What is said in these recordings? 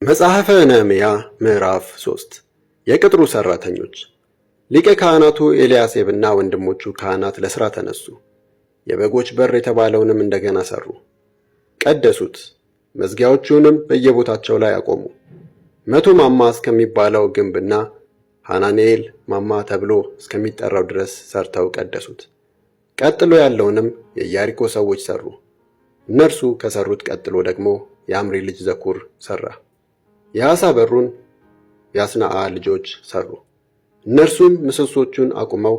መጽሐፈ ነህምያ ምዕራፍ 3 የቅጥሩ ሠራተኞች። ሊቀ ካህናቱ ኤልያሴብና ወንድሞቹ ካህናት ለሥራ ተነሱ። የበጎች በር የተባለውንም እንደገና ሠሩ፣ ቀደሱት፣ መዝጊያዎቹንም በየቦታቸው ላይ አቆሙ። 100 ማማ እስከሚባለው ግንብና ሐናንኤል ማማ ተብሎ እስከሚጠራው ድረስ ሠርተው ቀደሱት። ቀጥሎ ያለውንም የኢያሪኮ ሰዎች ሠሩ። እነርሱ ከሠሩት ቀጥሎ ደግሞ የአምሪ ልጅ ዘኩር ሠራ። የዓሣ በሩን የአስናዓ ልጆች ሠሩ። እነርሱም ምሰሶቹን አቁመው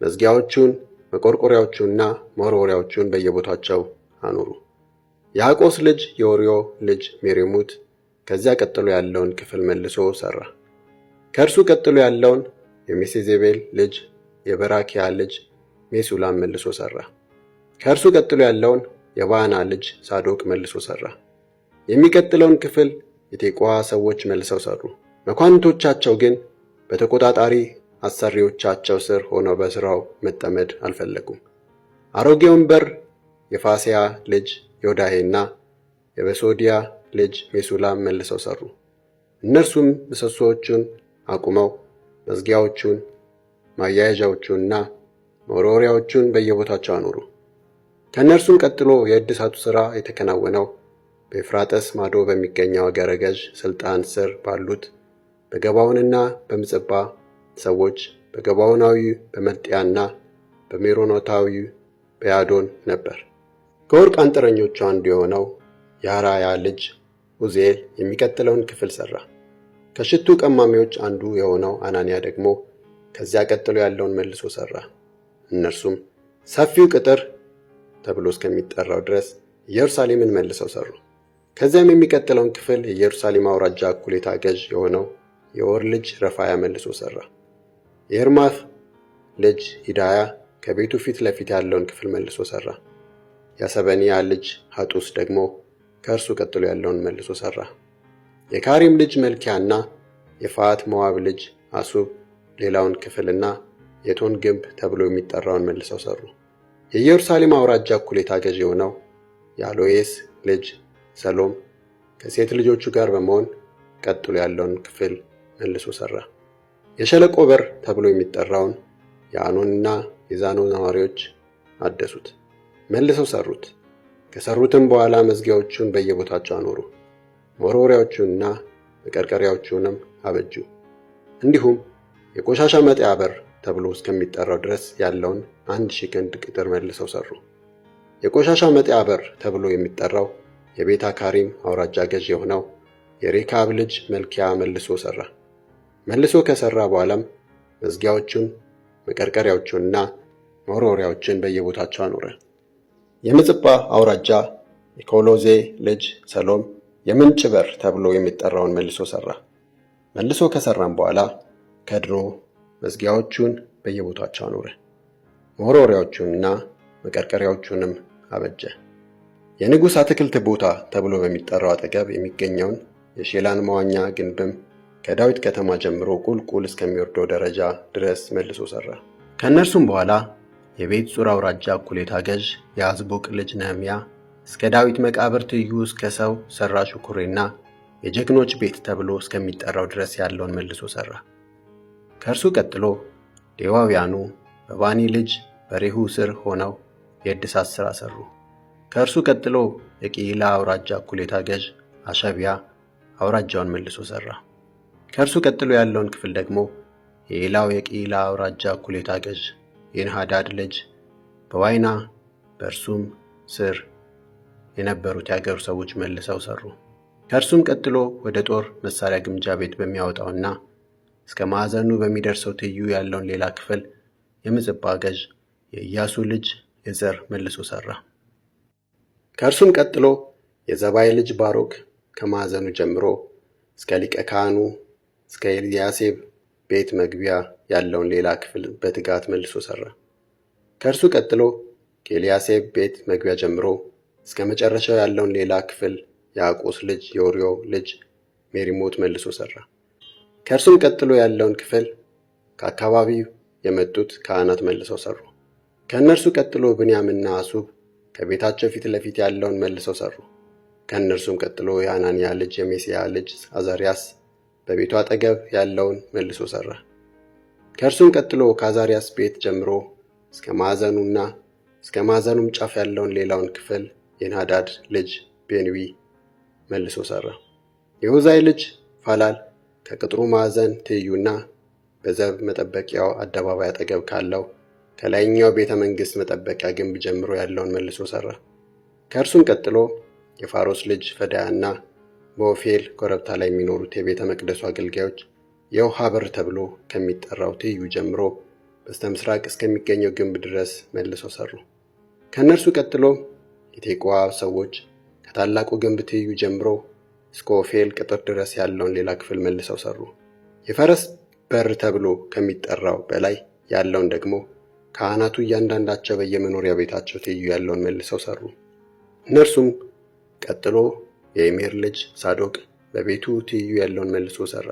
መዝጊያዎቹን፣ መቆርቆሪያዎቹንና መወርወሪያዎቹን በየቦታቸው አኖሩ። የአቆስ ልጅ የኦርዮ ልጅ ሜሬሞት ከዚያ ቀጥሎ ያለውን ክፍል መልሶ ሠራ። ከእርሱ ቀጥሎ ያለውን የሜሴዜቤል ልጅ የበራኪያ ልጅ ሜሱላም መልሶ ሠራ። ከእርሱ ቀጥሎ ያለውን የባና ልጅ ሳዶቅ መልሶ ሠራ። የሚቀጥለውን ክፍል የቴቁዋ ሰዎች መልሰው ሠሩ። መኳንንቶቻቸው ግን በተቆጣጣሪ አሰሪዎቻቸው ስር ሆነው በሥራው መጠመድ አልፈለጉም። አሮጌውን በር የፋሲያ ልጅ ዮዳሄና የበሶዲያ ልጅ ሜሱላም መልሰው ሠሩ። እነርሱም ምሰሶዎቹን አቁመው መዝጊያዎቹን፣ ማያያዣዎቹንና መወርወሪያዎቹን በየቦታቸው አኖሩ። ከእነርሱም ቀጥሎ የእድሳቱ ሥራ የተከናወነው በኤፍራጥስ ማዶ በሚገኘው አገረ ገዥ ሥልጣን ስር ባሉት በገባዖንና በምጽጳ ሰዎች በገባዖናዊ በመልጥያና በሜሮኖታዊ በያዶን ነበር። ከወርቅ አንጥረኞቹ አንዱ የሆነው የሐራያ ልጅ ኡዚኤል የሚቀጥለውን ክፍል ሠራ። ከሽቱ ቀማሚዎች አንዱ የሆነው አናንያ ደግሞ ከዚያ ቀጥሎ ያለውን መልሶ ሠራ። እነርሱም ሰፊው ቅጥር ተብሎ እስከሚጠራው ድረስ ኢየሩሳሌምን መልሰው ሠሩ። ከዚያም የሚቀጥለውን ክፍል የኢየሩሳሌም አውራጃ እኩሌታ ገዥ የሆነው የኦር ልጅ ረፋያ መልሶ ሠራ። የኤርማፍ ልጅ ሂዳያ ከቤቱ ፊት ለፊት ያለውን ክፍል መልሶ ሠራ። የሰበንያ ልጅ ሐጡስ ደግሞ ከእርሱ ቀጥሎ ያለውን መልሶ ሠራ። የካሪም ልጅ መልኪያና የፋት ሞዓብ ልጅ አሱብ ሌላውን ክፍልና የቶን ግንብ ተብሎ የሚጠራውን መልሰው ሠሩ። የኢየሩሳሌም አውራጃ እኩሌታ ገዥ የሆነው የአሎኤስ ልጅ ሰሎም ከሴት ልጆቹ ጋር በመሆን ቀጥሎ ያለውን ክፍል መልሶ ሠራ። የሸለቆ በር ተብሎ የሚጠራውን የአኖንና የዛኖ ነዋሪዎች አደሱት፣ መልሰው ሠሩት። ከሠሩትም በኋላ መዝጊያዎቹን በየቦታቸው አኖሩ፣ መወርወሪያዎቹንና መቀርቀሪያዎቹንም አበጁ። እንዲሁም የቆሻሻ መጣያ በር ተብሎ እስከሚጠራው ድረስ ያለውን 1000 ክንድ ቅጥር መልሰው ሠሩ። የቆሻሻ መጣያ በር ተብሎ የሚጠራው የቤት አካሪም አውራጃ ገዥ የሆነው የሬካብ ልጅ መልኪያ መልሶ ሠራ። መልሶ ከሠራ በኋላም መዝጊያዎቹን፣ መቀርቀሪያዎቹንና መወርወሪያዎችን በየቦታቸው አኖረ። የምጽጳ አውራጃ የኮሎዜ ልጅ ሰሎም የምንጭ በር ተብሎ የሚጠራውን መልሶ ሠራ። መልሶ ከሠራም በኋላ ከድኖ መዝጊያዎቹን በየቦታቸው አኖረ፣ መወርወሪያዎቹንና መቀርቀሪያዎቹንም አበጀ። የንጉሥ አትክልት ቦታ ተብሎ በሚጠራው አጠገብ የሚገኘውን የሼላን መዋኛ ግንብም ከዳዊት ከተማ ጀምሮ ቁልቁል እስከሚወርደው ደረጃ ድረስ መልሶ ሠራ። ከእነርሱም በኋላ የቤት ጹር አውራጃ እኩሌታ ገዥ የአዝቡቅ ልጅ ነህምያ እስከ ዳዊት መቃብር ትይዩ እስከ ሰው ሠራሹ ኩሬና የጀግኖች ቤት ተብሎ እስከሚጠራው ድረስ ያለውን መልሶ ሠራ። ከእርሱ ቀጥሎ ሌዋውያኑ በባኒ ልጅ በሬሁ ስር ሆነው የእድሳት ሥራ ሠሩ። ከእርሱ ቀጥሎ የቂላ አውራጃ እኩሌታ ገዥ አሸቢያ አውራጃውን መልሶ ሠራ። ከእርሱ ቀጥሎ ያለውን ክፍል ደግሞ የሌላው የቂላ አውራጃ እኩሌታ ገዥ የንሃዳድ ልጅ በዋይና በእርሱም ስር የነበሩት የአገሩ ሰዎች መልሰው ሠሩ። ከእርሱም ቀጥሎ ወደ ጦር መሳሪያ ግምጃ ቤት በሚያወጣውና እስከ ማዕዘኑ በሚደርሰው ትይዩ ያለውን ሌላ ክፍል የምጽጳ ገዥ የኢያሱ ልጅ የዘር መልሶ ሠራ። ከእርሱም ቀጥሎ የዘባይ ልጅ ባሮክ ከማዕዘኑ ጀምሮ እስከ ሊቀ ካህኑ እስከ ኤልያሴብ ቤት መግቢያ ያለውን ሌላ ክፍል በትጋት መልሶ ሠራ። ከእርሱ ቀጥሎ ከኤልያሴብ ቤት መግቢያ ጀምሮ እስከ መጨረሻው ያለውን ሌላ ክፍል የአቆስ ልጅ የኦርዮ ልጅ ሜሬሞት መልሶ ሠራ። ከእርሱም ቀጥሎ ያለውን ክፍል ከአካባቢው የመጡት ካህናት መልሰው ሠሩ። ከእነርሱ ቀጥሎ ብንያምና አሱብ ከቤታቸው ፊት ለፊት ያለውን መልሰው ሠሩ። ከእነርሱም ቀጥሎ የአናንያ ልጅ የሜስያ ልጅ አዛርያስ በቤቱ አጠገብ ያለውን መልሶ ሠራ። ከእርሱም ቀጥሎ ከአዛርያስ ቤት ጀምሮ እስከ ማዕዘኑም ጫፍ ያለውን ሌላውን ክፍል የናዳድ ልጅ ቤንዊ መልሶ ሠራ። የሆዛይ ልጅ ፋላል ከቅጥሩ ማዕዘን ትይዩና በዘብ መጠበቂያው አደባባይ አጠገብ ካለው ከላይኛው ቤተ መንግሥት መጠበቂያ ግንብ ጀምሮ ያለውን መልሶ ሠራ። ከእርሱም ቀጥሎ የፋሮስ ልጅ ፈዳያና በኦፌል ኮረብታ ላይ የሚኖሩት የቤተ መቅደሱ አገልጋዮች የውሃ በር ተብሎ ከሚጠራው ትይዩ ጀምሮ በስተ ምስራቅ እስከሚገኘው ግንብ ድረስ መልሰው ሠሩ። ከእነርሱ ቀጥሎ የቴቁዋ ሰዎች ከታላቁ ግንብ ትይዩ ጀምሮ እስከ ኦፌል ቅጥር ድረስ ያለውን ሌላ ክፍል መልሰው ሠሩ። የፈረስ በር ተብሎ ከሚጠራው በላይ ያለውን ደግሞ ካህናቱ እያንዳንዳቸው በየመኖሪያ ቤታቸው ትይዩ ያለውን መልሰው ሠሩ። እነርሱም ቀጥሎ የኢሜር ልጅ ሳዶቅ በቤቱ ትይዩ ያለውን መልሶ ሠራ።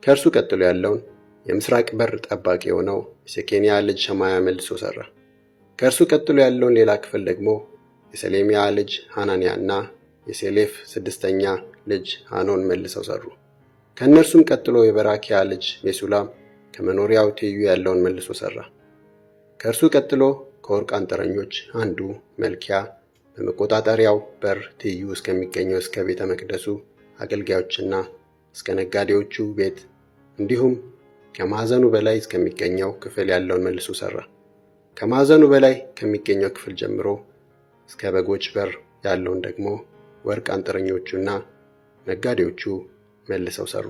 ከእርሱ ቀጥሎ ያለውን የምስራቅ በር ጠባቂ የሆነው የሴኬንያ ልጅ ሸማያ መልሶ ሠራ። ከእርሱ ቀጥሎ ያለውን ሌላ ክፍል ደግሞ የሰሌምያ ልጅ ሐናንያና የሴሌፍ ስድስተኛ ልጅ ሃኖን መልሰው ሠሩ። ከእነርሱም ቀጥሎ የበራኪያ ልጅ ሜሱላም ከመኖሪያው ትይዩ ያለውን መልሶ ሠራ። ከእርሱ ቀጥሎ ከወርቅ አንጥረኞች አንዱ መልኪያ በመቆጣጠሪያው በር ትይዩ እስከሚገኘው እስከ ቤተ መቅደሱ አገልጋዮችና እስከ ነጋዴዎቹ ቤት እንዲሁም ከማዕዘኑ በላይ እስከሚገኘው ክፍል ያለውን መልሶ ሠራ። ከማዕዘኑ በላይ ከሚገኘው ክፍል ጀምሮ እስከ በጎች በር ያለውን ደግሞ ወርቅ አንጥረኞቹና ነጋዴዎቹ መልሰው ሠሩ።